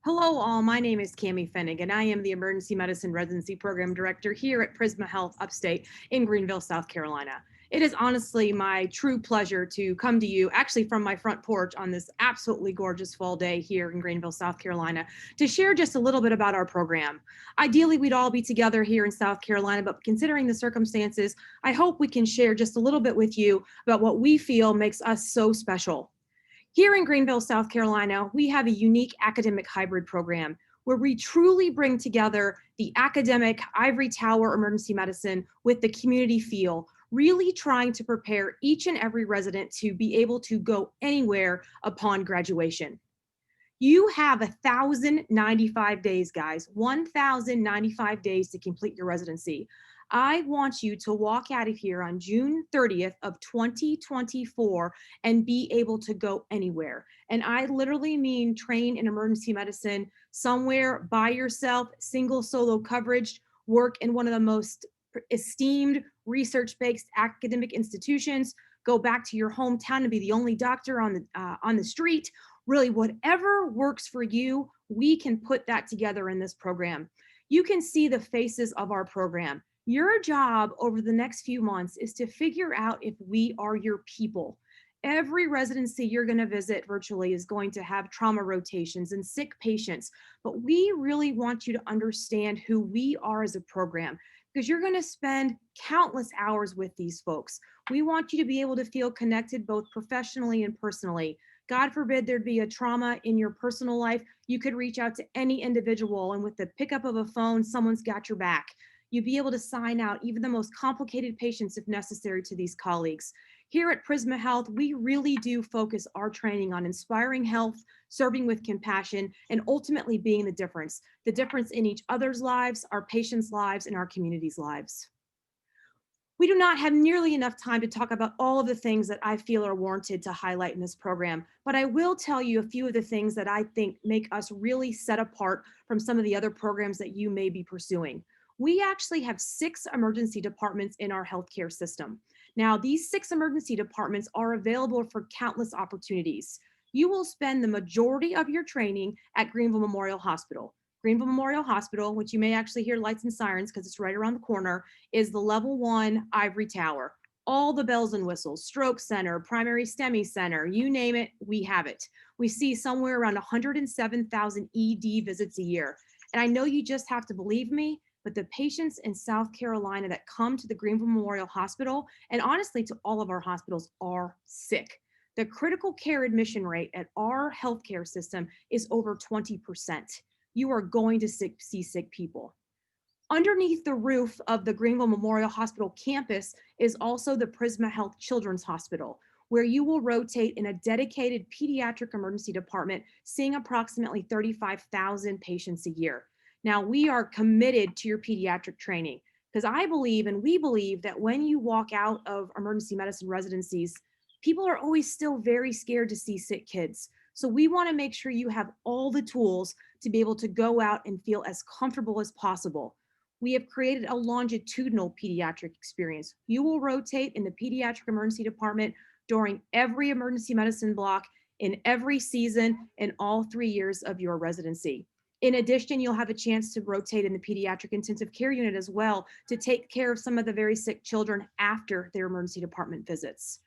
Hello, all. My name is Cami Fennig, and I am the Emergency Medicine Residency Program Director here at Prisma Health Upstate in Greenville, South Carolina. It is honestly my true pleasure to come to you, actually from my front porch on this absolutely gorgeous fall day here in Greenville, South Carolina, to share just a little bit about our program. Ideally, we'd all be together here in South Carolina, but considering the circumstances, I hope we can share just a little bit with you about what we feel makes us so special. Here in Greenville, South Carolina, we have a unique academic hybrid program where we truly bring together the academic ivory tower emergency medicine with the community feel, really trying to prepare each and every resident to be able to go anywhere upon graduation. You have 1,095 days, guys, 1,095 days to complete your residency. I want you to walk out of here on June 30th of 2024 and be able to go anywhere. And I literally mean train in emergency medicine somewhere by yourself, single solo coverage, work in one of the most esteemed research-based academic institutions, go back to your hometown and be the only doctor on the street. Really, whatever works for you, we can put that together in this program. You can see the faces of our program. Your job over the next few months is to figure out if we are your people. Every residency you're going to visit virtually is going to have trauma rotations and sick patients, but we really want you to understand who we are as a program because you're going to spend countless hours with these folks. We want you to be able to feel connected both professionally and personally. God forbid there'd be a trauma in your personal life, you could reach out to any individual, and with the pickup of a phone, someone's got your back. You'd be able to sign out even the most complicated patients if necessary to these colleagues. Here at Prisma Health, we really do focus our training on inspiring health, serving with compassion, and ultimately being the difference in each other's lives, our patients' lives, and our community's lives. We do not have nearly enough time to talk about all of the things that I feel are warranted to highlight in this program, but I will tell you a few of the things that I think make us really set apart from some of the other programs that you may be pursuing. We actually have 6 emergency departments in our healthcare system. Now, these 6 emergency departments are available for countless opportunities. You will spend the majority of your training at Greenville Memorial Hospital. Greenville Memorial Hospital, which you may actually hear lights and sirens because it's right around the corner, is the level 1 ivory tower. All the bells and whistles, stroke center, primary STEMI center, you name it, we have it. We see somewhere around 107,000 ED visits a year. And I know you just have to believe me, but the patients in South Carolina that come to the Greenville Memorial Hospital, and honestly to all of our hospitals, are sick. The critical care admission rate at our healthcare system is over 20%. You are going to see sick people. Underneath the roof of the Greenville Memorial Hospital campus is also the Prisma Health Children's Hospital, where you will rotate in a dedicated pediatric emergency department, seeing approximately 35,000 patients a year. Now, we are committed to your pediatric training because I believe and we believe that when you walk out of emergency medicine residencies, people are always still very scared to see sick kids. So we want to make sure you have all the tools to be able to go out and feel as comfortable as possible. We have created a longitudinal pediatric experience. You will rotate in the pediatric emergency department during every emergency medicine block in every season in all 3 years of your residency. In addition, you'll have a chance to rotate in the pediatric intensive care unit as well to take care of some of the very sick children after their emergency department visits.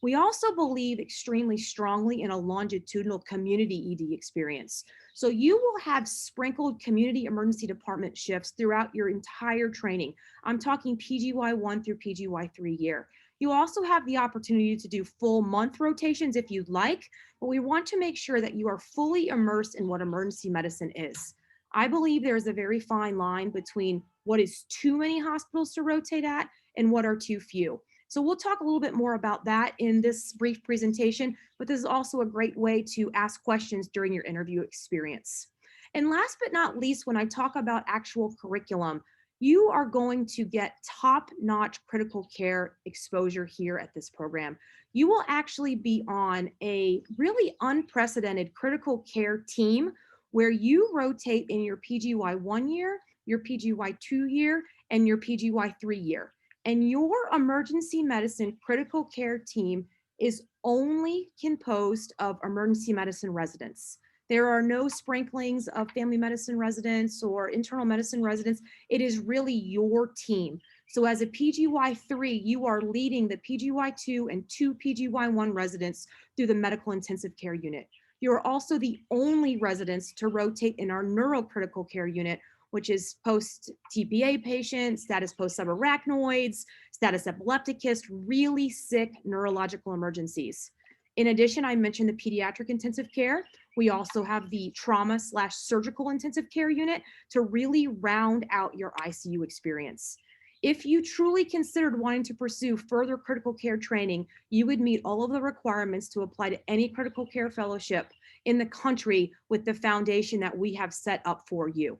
We also believe extremely strongly in a longitudinal community ED experience. So you will have sprinkled community emergency department shifts throughout your entire training. I'm talking PGY1 through PGY3 year. You also have the opportunity to do full month rotations if you'd like, but we want to make sure that you are fully immersed in what emergency medicine is. I believe there is a very fine line between what is too many hospitals to rotate at and what are too few. So we'll talk a little bit more about that in this brief presentation, but this is also a great way to ask questions during your interview experience. And last but not least, when I talk about actual curriculum, you are going to get top-notch critical care exposure here at this program. You will actually be on a really unprecedented critical care team where you rotate in your PGY1 year, your PGY2 year, and your PGY3 year. And your emergency medicine critical care team is only composed of emergency medicine residents. There are no sprinklings of family medicine residents or internal medicine residents. It is really your team. So as a PGY3, you are leading the PGY2 and 2 PGY1 residents through the medical intensive care unit. You are also the only residents to rotate in our neurocritical care unit, which is post-TPA patients, status post-subarachnoids, status epilepticus, really sick neurological emergencies. In addition, I mentioned the pediatric intensive care. We also have the trauma/surgical intensive care unit to really round out your ICU experience. If you truly considered wanting to pursue further critical care training, you would meet all of the requirements to apply to any critical care fellowship in the country with the foundation that we have set up for you.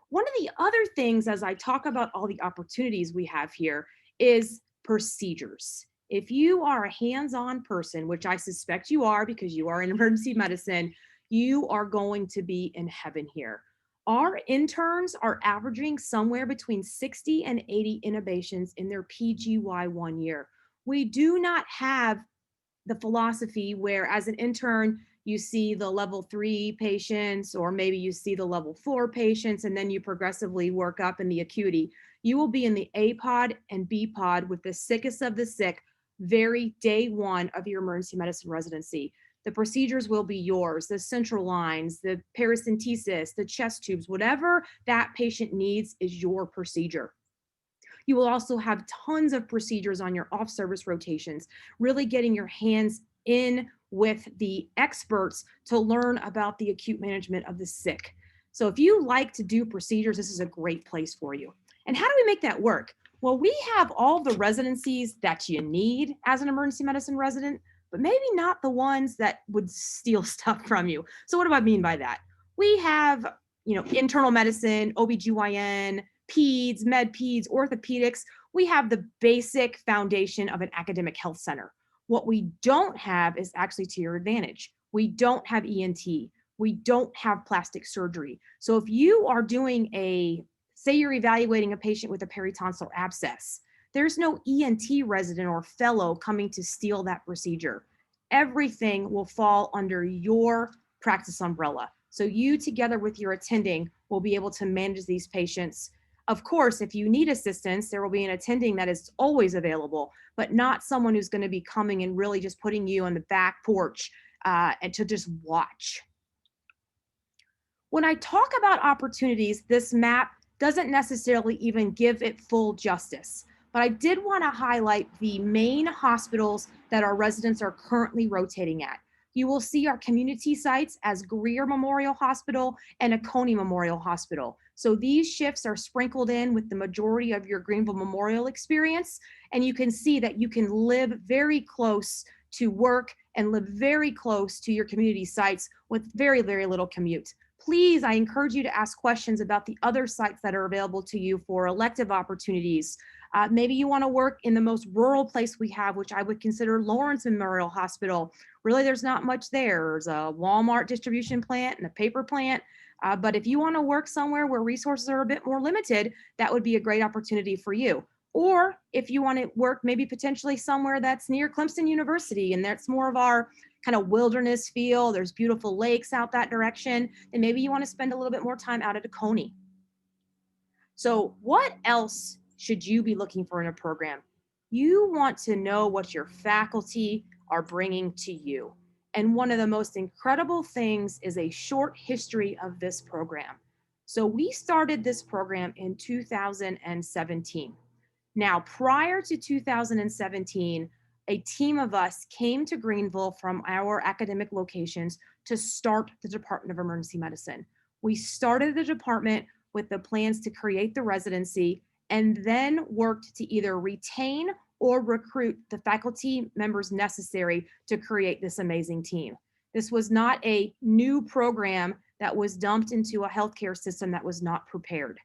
One of the other things, as I talk about all the opportunities we have here, is procedures. If you are a hands-on person, which I suspect you are because you are in emergency medicine, you are going to be in heaven here. Our interns are averaging somewhere between 60 and 80 intubations in their PGY 1 year. We do not have the philosophy where as an intern, you see the level 3 patients, or maybe you see the level 4 patients, and then you progressively work up in the acuity. You will be in the A pod and B pod with the sickest of the sick very day one of your emergency medicine residency. The procedures will be yours, the central lines, the paracentesis, the chest tubes, whatever that patient needs is your procedure. You will also have tons of procedures on your off-service rotations, really getting your hands in with the experts to learn about the acute management of the sick. So if you like to do procedures, this is a great place for you. And how do we make that work? Well, we have all the residencies that you need as an emergency medicine resident, but maybe not the ones that would steal stuff from you. So what do I mean by that? We have, internal medicine, OBGYN, peds, med peds, orthopedics. We have the basic foundation of an academic health center. What we don't have is actually to your advantage. We don't have ENT. We don't have plastic surgery. So if you are doing say you're evaluating a patient with a peritonsillar abscess, there's no ENT resident or fellow coming to steal that procedure. Everything will fall under your practice umbrella. So you, together with your attending, will be able to manage these patients. Of course, if you need assistance, there will be an attending that is always available, but not someone who's going to be coming and really just putting you on the back porch and to just watch. When I talk about opportunities, this map doesn't necessarily even give it full justice, but I did want to highlight the main hospitals that our residents are currently rotating at. You will see our community sites as Greer Memorial Hospital and Oconee Memorial Hospital. So these shifts are sprinkled in with the majority of your Greenville Memorial experience, and you can see that you can live very close to work and live very close to your community sites with very, very little commute. Please, I encourage you to ask questions about the other sites that are available to you for elective opportunities. Maybe you want to work in the most rural place we have, which I would consider Lawrence Memorial Hospital. Really, there's not much there. There's a Walmart distribution plant and a paper plant. But if you want to work somewhere where resources are a bit more limited, that would be a great opportunity for you. Or if you want to work maybe potentially somewhere that's near Clemson University, and that's more of our kind of wilderness feel, there's beautiful lakes out that direction, then maybe you want to spend a little bit more time out at Oconee. So what else should you be looking for in a program? You want to know what your faculty are bringing to you. And one of the most incredible things is a short history of this program. So we started this program in 2017. Now, prior to 2017, a team of us came to Greenville from our academic locations to start the Department of Emergency Medicine. We started the department with the plans to create the residency and then worked to either retain or recruit the faculty members necessary to create this amazing team. This was not a new program that was dumped into a healthcare system that was not prepared.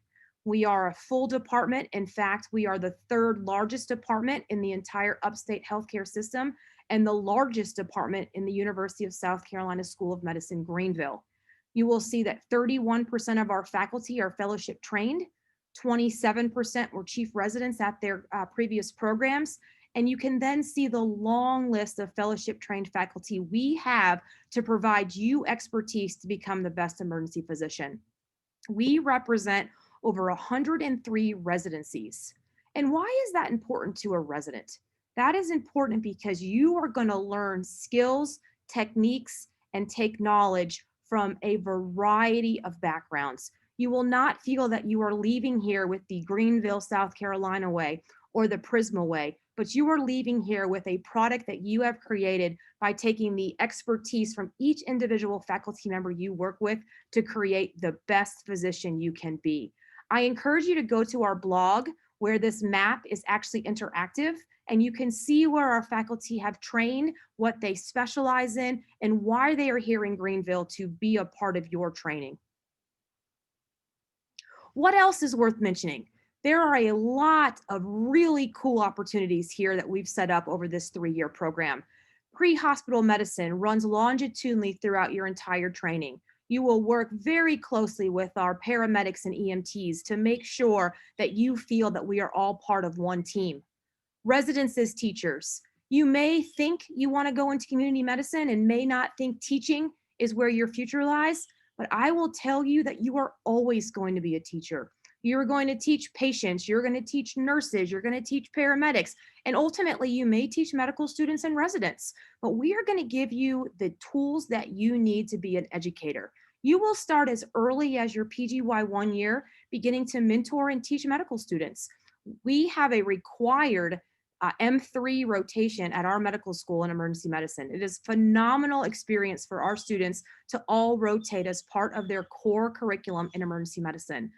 We are a full department. In fact, we are the third largest department in the entire upstate healthcare system and the largest department in the University of South Carolina School of Medicine, Greenville. You will see that 31% of our faculty are fellowship trained, 27% were chief residents at their previous programs, And you can then see the long list of fellowship trained faculty we have to provide you expertise to become the best emergency physician. We represent over 103 residencies. And why is that important to a resident? That is important because you are going to learn skills, techniques, and take knowledge from a variety of backgrounds. You will not feel that you are leaving here with the Greenville, South Carolina way or the Prisma way, but you are leaving here with a product that you have created by taking the expertise from each individual faculty member you work with to create the best physician you can be. I encourage you to go to our blog where this map is actually interactive and you can see where our faculty have trained, what they specialize in, and why they are here in Greenville to be a part of your training. What else is worth mentioning? There are a lot of really cool opportunities here that we've set up over this 3-year program. Pre-hospital medicine runs longitudinally throughout your entire training. You will work very closely with our paramedics and EMTs to make sure that you feel that we are all part of one team. Residents as teachers. You may think you want to go into community medicine and may not think teaching is where your future lies, but I will tell you that you are always going to be a teacher. You're going to teach patients, you're going to teach nurses, you're going to teach paramedics, and ultimately you may teach medical students and residents. But we are going to give you the tools that you need to be an educator. You will start as early as your PGY 1 year, beginning to mentor and teach medical students. We have a required M3 rotation at our medical school in emergency medicine. It is phenomenal experience for our students to all rotate as part of their core curriculum in emergency medicine.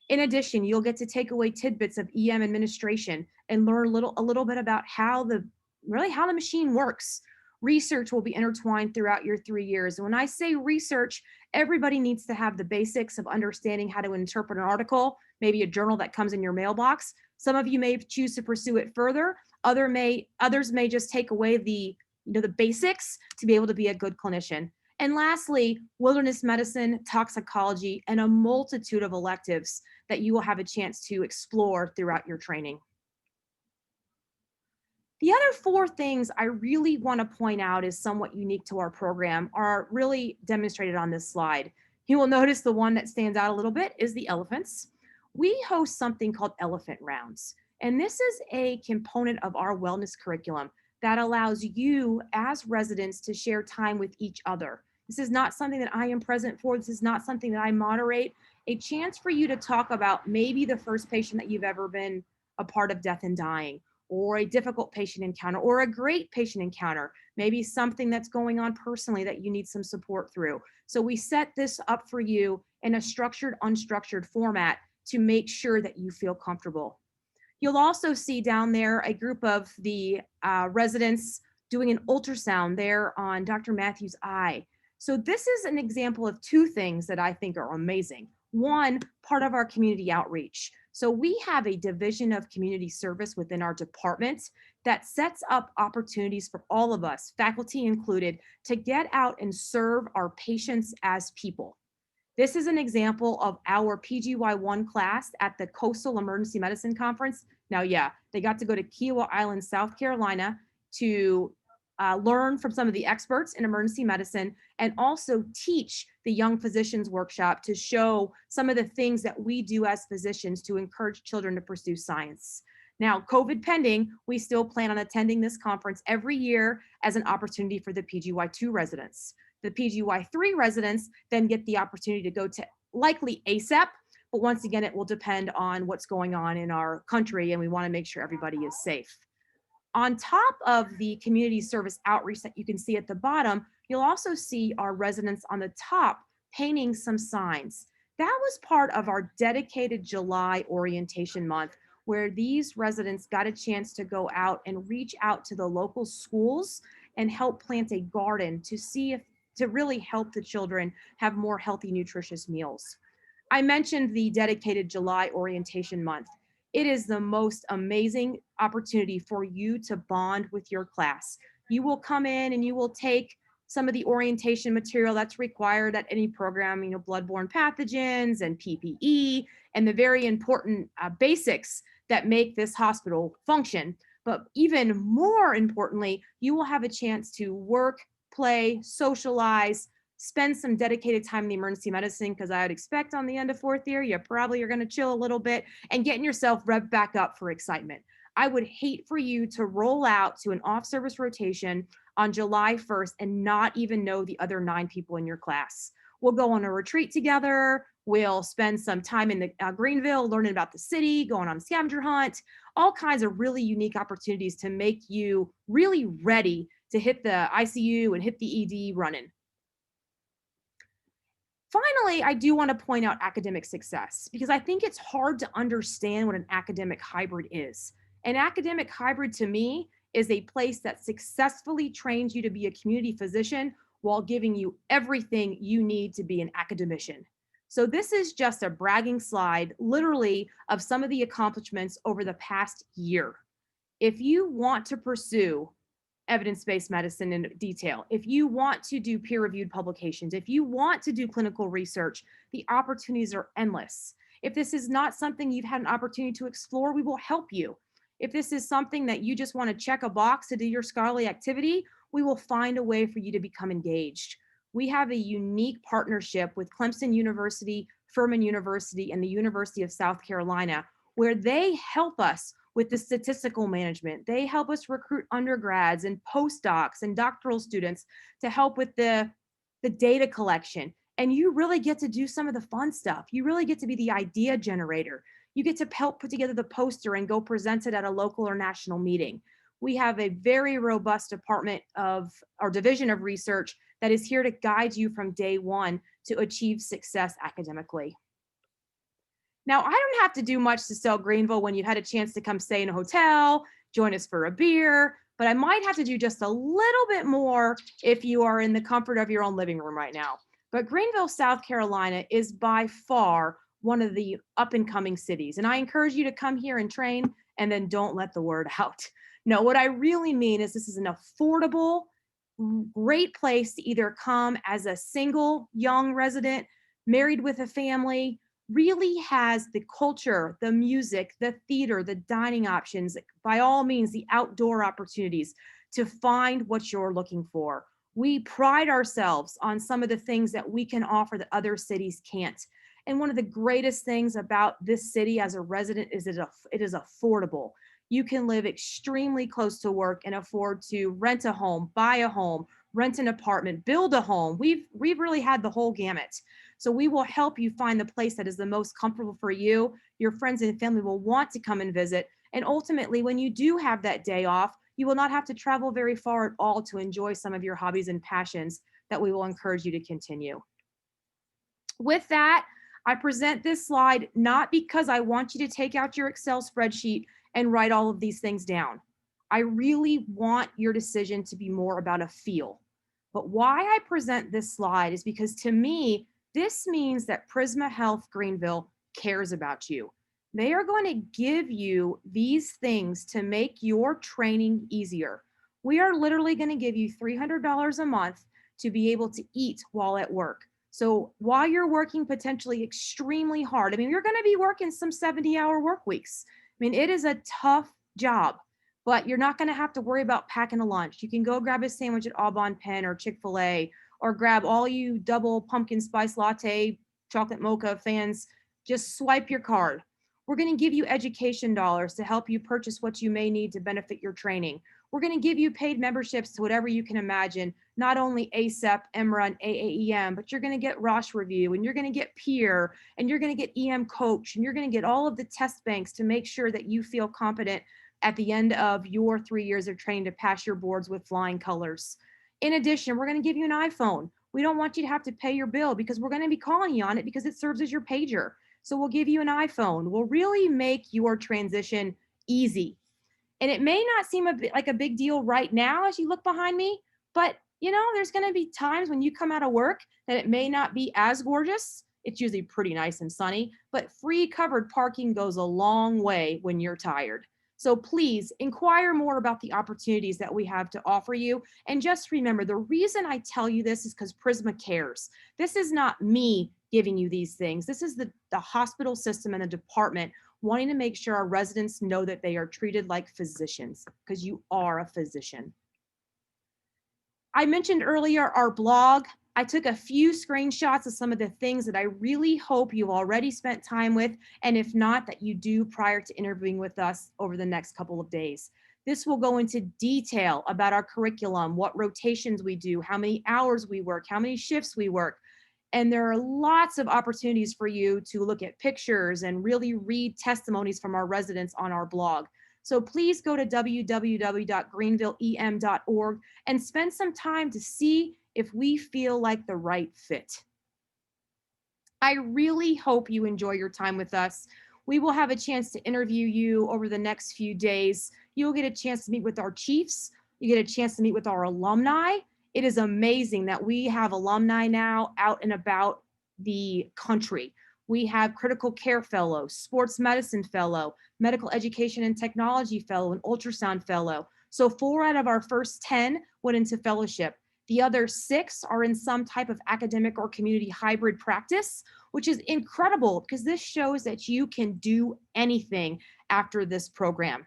In addition, you'll get to take away tidbits of EM administration and learn a little bit about how the machine works. Research will be intertwined throughout your 3 years. And when I say research, everybody needs to have the basics of understanding how to interpret an article, maybe a journal that comes in your mailbox. Some of you may choose to pursue it further. Others may just take away the basics to be able to be a good clinician. And lastly, wilderness medicine, toxicology, and a multitude of electives that you will have a chance to explore throughout your training. The other 4 things I really want to point out is somewhat unique to our program are really demonstrated on this slide. You will notice the one that stands out a little bit is the elephants. We host something called Elephant Rounds, and this is a component of our wellness curriculum that allows you as residents to share time with each other. This is not something that I am present for. This is not something that I moderate. A chance for you to talk about maybe the first patient that you've ever been a part of death and dying, or a difficult patient encounter, or a great patient encounter, maybe something that's going on personally that you need some support through. So we set this up for you in a structured, unstructured format to make sure that you feel comfortable. You'll also see down there a group of the residents doing an ultrasound there on Dr. Matthews' eye. So this is an example of 2 things that I think are amazing. One, part of our community outreach. So we have a division of community service within our department that sets up opportunities for all of us, faculty included, to get out and serve our patients as people. This is an example of our PGY1 class at the Coastal Emergency Medicine Conference. Now, yeah, they got to go to Kiowa Island, South Carolina to learn from some of the experts in emergency medicine and also teach the Young Physicians Workshop to show some of the things that we do as physicians to encourage children to pursue science. Now, COVID pending, we still plan on attending this conference every year as an opportunity for the PGY2 residents. The PGY3 residents then get the opportunity to go to likely ASAP, but once again, it will depend on what's going on in our country, and we want to make sure everybody is safe. On top of the community service outreach that you can see at the bottom, you'll also see our residents on the top painting some signs. That was part of our dedicated July orientation month, where these residents got a chance to go out and reach out to the local schools and help plant a garden to really help the children have more healthy, nutritious meals. I mentioned the dedicated July orientation month. It is the most amazing opportunity for you to bond with your class. You will come in and you will take some of the orientation material that's required at any program, bloodborne pathogens and PPE and the very important basics that make this hospital function. But even more importantly, you will have a chance to work, play, socialize, spend some dedicated time in the emergency medicine, because I would expect on the end of fourth year, you probably are going to chill a little bit and getting yourself revved back up for excitement. I would hate for you to roll out to an off service rotation on July 1st and not even know the other 9 people in your class. We'll go on a retreat together. We'll spend some time in the Greenville learning about the city, going on a scavenger hunt, all kinds of really unique opportunities to make you really ready to hit the ICU and hit the ED running. Finally, I do want to point out academic success, because I think it's hard to understand what an academic hybrid is. An academic hybrid to me is a place that successfully trains you to be a community physician while giving you everything you need to be an academician. So this is just a bragging slide, literally, of some of the accomplishments over the past year. If you want to pursue evidence-based medicine in detail, if you want to do peer-reviewed publications, if you want to do clinical research, the opportunities are endless. If this is not something you've had an opportunity to explore, we will help you. If this is something that you just want to check a box to do your scholarly activity, we will find a way for you to become engaged. We have a unique partnership with Clemson University, Furman University, and the University of South Carolina, where they help us with the statistical management. They help us recruit undergrads and postdocs and doctoral students to help with the data collection. And you really get to do some of the fun stuff. You really get to be the idea generator. You get to help put together the poster and go present it at a local or national meeting. We have a very robust department of our division of research that is here to guide you from day one to achieve success academically. Now, I don't have to do much to sell Greenville when you've had a chance to come stay in a hotel, join us for a beer, but I might have to do just a little bit more if you are in the comfort of your own living room right now. But Greenville, South Carolina is by far one of the up and coming cities. And I encourage you to come here and train, and then don't let the word out. No, what I really mean is this is an affordable, great place to either come as a single young resident, married with a family, really has the culture, the music, the theater, the dining options, by all means, the outdoor opportunities to find what you're looking for. We pride ourselves on some of the things that we can offer that other cities can't. And one of the greatest things about this city as a resident is it is affordable. You can live extremely close to work and afford to rent a home, buy a home, rent an apartment, build a home. We've really had the whole gamut. So we will help you find the place that is the most comfortable for you. Your friends and family will want to come and visit. And ultimately, when you do have that day off, you will not have to travel very far at all to enjoy some of your hobbies and passions that we will encourage you to continue. With that, I present this slide not because I want you to take out your Excel spreadsheet and write all of these things down. I really want your decision to be more about a feel. But why I present this slide is because, to me, this means that Prisma Health Greenville cares about you. They are going to give you these things to make your training easier. We are literally going to give you $300 a month to be able to eat while at work. So while you're working potentially extremely hard, I mean, you're going to be working some 70-hour work weeks. I mean, it is a tough job, but you're not going to have to worry about packing a lunch. You can go grab a sandwich at Aubon Penn or Chick-fil-A, or grab all you double pumpkin spice latte, chocolate mocha fans, just swipe your card. We're going to give you education dollars to help you purchase what you may need to benefit your training. We're going to give you paid memberships to whatever you can imagine, not only ACEP, EMRA, and AAEM, but you're going to get Rosh Review, and you're going to get Peer, and you're going to get EM Coach, and you're going to get all of the test banks to make sure that you feel competent at the end of your 3 years of training to pass your boards with flying colors. In addition, we're going to give you an iPhone. We don't want you to have to pay your bill because we're going to be calling you on it because it serves as your pager. So we'll give you an iPhone. We'll really make your transition easy. And it may not seem like a big deal right now as you look behind me, but there's going to be times when you come out of work that it may not be as gorgeous. It's usually pretty nice and sunny, but free covered parking goes a long way when you're tired. So please inquire more about the opportunities that we have to offer you. And just remember, the reason I tell you this is because Prisma cares. This is not me giving you these things. This is the hospital system and the department wanting to make sure our residents know that they are treated like physicians, because you are a physician. I mentioned earlier our blog. I took a few screenshots of some of the things that I really hope you've already spent time with, and if not, that you do prior to interviewing with us over the next couple of days. This will go into detail about our curriculum, what rotations we do, how many hours we work, how many shifts we work. And there are lots of opportunities for you to look at pictures and really read testimonies from our residents on our blog. So please go to www.greenvilleem.org and spend some time to see if we feel like the right fit. I really hope you enjoy your time with us. We will have a chance to interview you over the next few days. You'll get a chance to meet with our chiefs. You get a chance to meet with our alumni. It is amazing that we have alumni now out and about the country. We have critical care fellow, sports medicine fellow, medical education and technology fellow, and ultrasound fellow. So 4 out of our first 10 went into fellowship. The other 6 are in some type of academic or community hybrid practice, which is incredible because this shows that you can do anything after this program.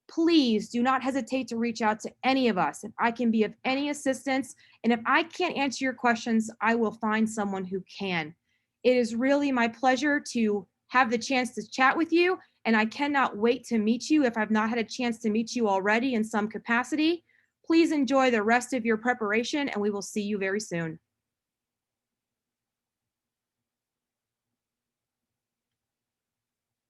Please do not hesitate to reach out to any of us if I can be of any assistance. And if I can't answer your questions, I will find someone who can. It is really my pleasure to have the chance to chat with you, and I cannot wait to meet you if I've not had a chance to meet you already in some capacity. Please enjoy the rest of your preparation, and we will see you very soon.